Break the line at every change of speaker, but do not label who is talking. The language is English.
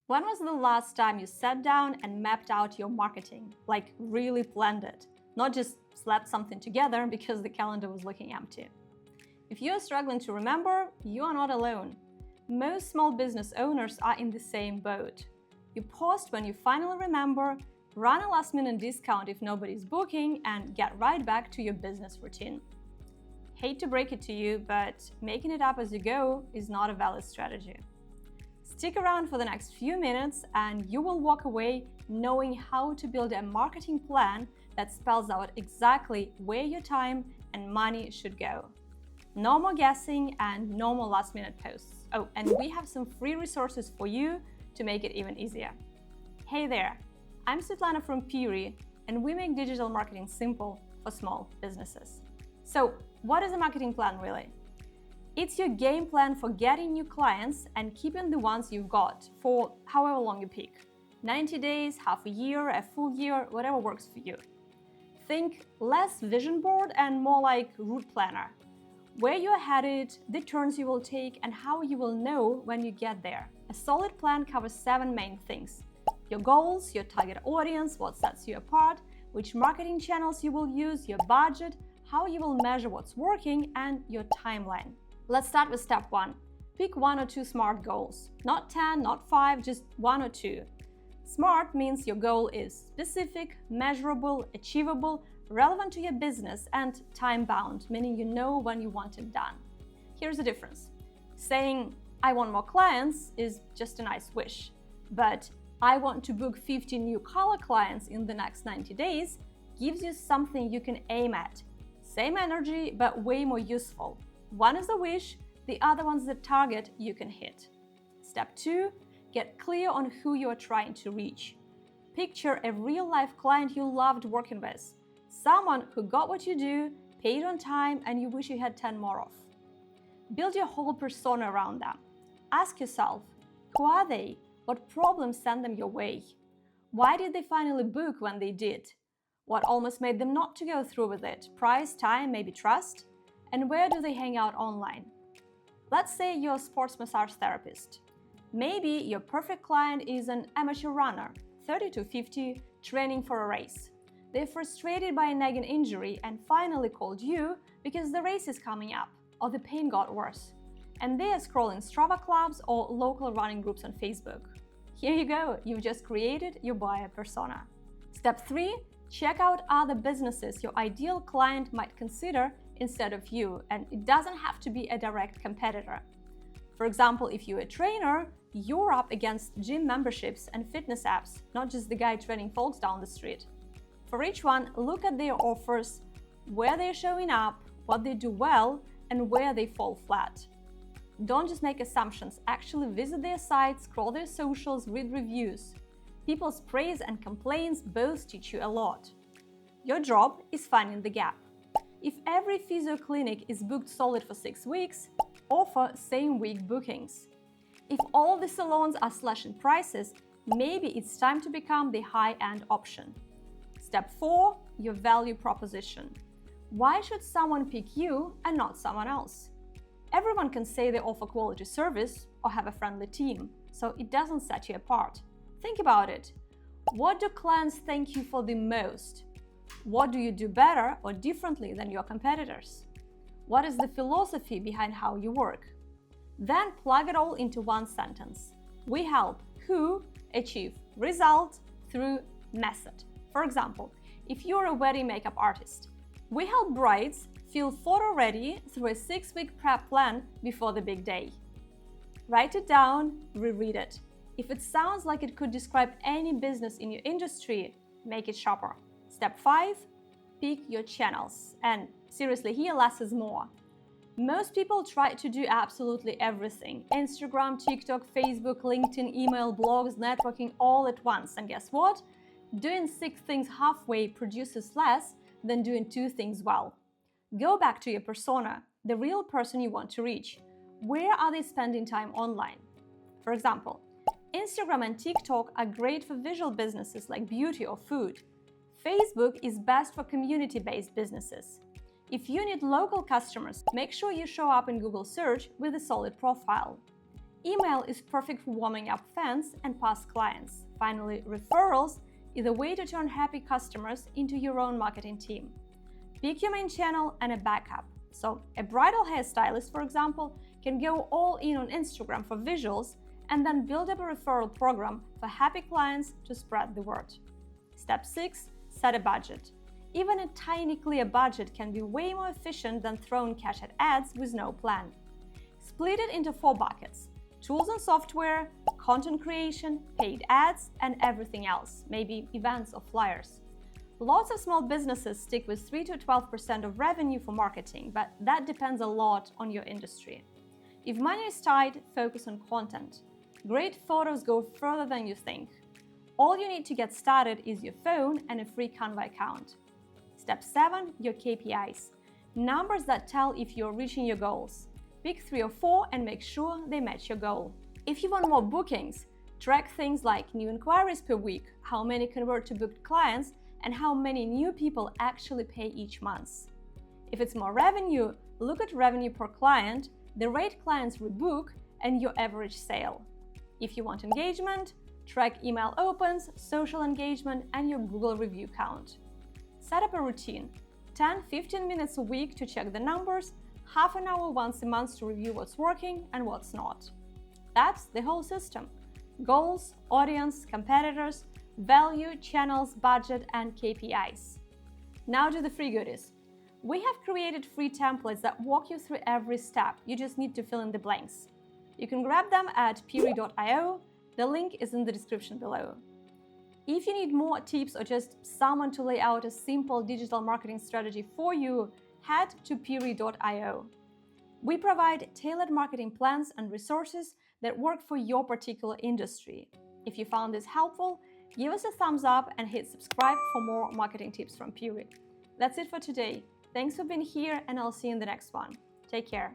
When was the last time you sat down and mapped out your marketing, like really planned it, not just slapped something together because the calendar was looking empty? If you're struggling to remember, you are not alone. Most small business owners are in the same boat. You post when you finally remember, run a last-minute discount if nobody's booking, and get right back to your business routine. Hate to break it to you, but making it up as you go is not a valid strategy. Stick around for the next few minutes and you will walk away knowing how to build a marketing plan that spells out exactly where your time and money should go. No more guessing and no more last-minute posts. Oh, and we have some free resources for you to make it even easier. Hey there, I'm Svetlana from Piri, and we make digital marketing simple for small businesses. So, what is a marketing plan really? It's your game plan for getting new clients and keeping the ones you've got for however long you pick. 90 days, half a year, a full year, whatever works for you. Think less vision board and more like route planner. Where you're headed, the turns you will take, and how you will know when you get there. A solid plan covers 7 main things: your goals, your target audience, what sets you apart, which marketing channels you will use, your budget, how you will measure what's working, and your timeline. Let's start with step 1. Pick 1 or 2 SMART goals. Not 10, not 5, just 1 or 2. SMART means your goal is specific, measurable, achievable, relevant to your business, and time-bound, meaning you know when you want it done. Here's the difference. Saying, I want more clients is just a nice wish, but I want to book 50 new color clients in the next 90 days gives you something you can aim at. Same energy, but way more useful. One is a wish, the other one's the target you can hit. Step 2, get clear on who you are trying to reach. Picture a real-life client you loved working with. Someone who got what you do, paid on time, and you wish you had 10 more of. Build your whole persona around them. Ask yourself, who are they? What problems send them your way? Why did they finally book when they did? What almost made them not to go through with it? Price, time, maybe trust? And where do they hang out online? Let's say you're a sports massage therapist. Maybe your perfect client is an amateur runner, 30 to 50, training for a race. They're frustrated by a nagging injury and finally called you because the race is coming up or the pain got worse. And they are scrolling Strava clubs or local running groups on Facebook. Here you go, you've just created your buyer persona. Step 3, check out other businesses your ideal client might consider instead of you, and it doesn't have to be a direct competitor. For example, if you're a trainer, you're up against gym memberships and fitness apps, not just the guy training folks down the street. For each one, look at their offers, where they're showing up, what they do well, and where they fall flat. Don't just make assumptions, actually visit their sites, scroll their socials, read reviews. People's praise and complaints both teach you a lot. Your job is finding the gap. If every physio clinic is booked solid for 6 weeks, offer same-week bookings. If all the salons are slashing prices, maybe it's time to become the high-end option. Step 4, your value proposition. Why should someone pick you and not someone else? Everyone can say they offer quality service or have a friendly team, so it doesn't set you apart. Think about it. What do clients thank you for the most? What do you do better or differently than your competitors? What is the philosophy behind how you work? Then plug it all into one sentence. We help who achieve result through method. For example, if you're a wedding makeup artist, we help brides feel photo ready through a 6-week prep plan before the big day. Write it down, reread it. If it sounds like it could describe any business in your industry, make it sharper. Step 5, pick your channels. And seriously, here less is more. Most people try to do absolutely everything. Instagram, TikTok, Facebook, LinkedIn, email, blogs, networking all at once. And guess what? Doing 6 things halfway produces less than doing 2 things well. Go back to your persona, the real person you want to reach. Where are they spending time online? For example, Instagram and TikTok are great for visual businesses like beauty or food. Facebook is best for community-based businesses. If you need local customers, make sure you show up in Google search with a solid profile. Email is perfect for warming up fans and past clients. Finally, referrals is a way to turn happy customers into your own marketing team. Pick your main channel and a backup. So, a bridal hairstylist, for example, can go all in on Instagram for visuals and then build up a referral program for happy clients to spread the word. Step 6. Set a budget. Even a tiny clear budget can be way more efficient than throwing cash at ads with no plan. Split it into 4 buckets: tools and software, content creation, paid ads, and everything else, maybe events or flyers. Lots of small businesses stick with 3 to 12% of revenue for marketing, but that depends a lot on your industry. If money is tight, focus on content. Great photos go further than you think. All you need to get started is your phone and a free Canva account. Step 7. Your KPIs. Numbers that tell if you're reaching your goals. Pick 3 or 4 and make sure they match your goal. If you want more bookings, track things like new inquiries per week, how many convert to booked clients, and how many new people actually pay each month. If it's more revenue, look at revenue per client, the rate clients rebook, and your average sale. If you want engagement, track email opens, social engagement, and your Google review count. Set up a routine: 10-15 minutes a week to check the numbers, half an hour once a month to review what's working and what's not. That's the whole system: goals, audience, competitors, value, channels, budget, and KPIs. Now to the free goodies. We have created free templates that walk you through every step. You just need to fill in the blanks. You can grab them at piri.io. The link is in the description below. If you need more tips or just someone to lay out a simple digital marketing strategy for you, head to piri.io. We provide tailored marketing plans and resources that work for your particular industry. If you found this helpful, give us a thumbs up and hit subscribe for more marketing tips from Piri. That's it for today. Thanks for being here, and I'll see you in the next one. Take care.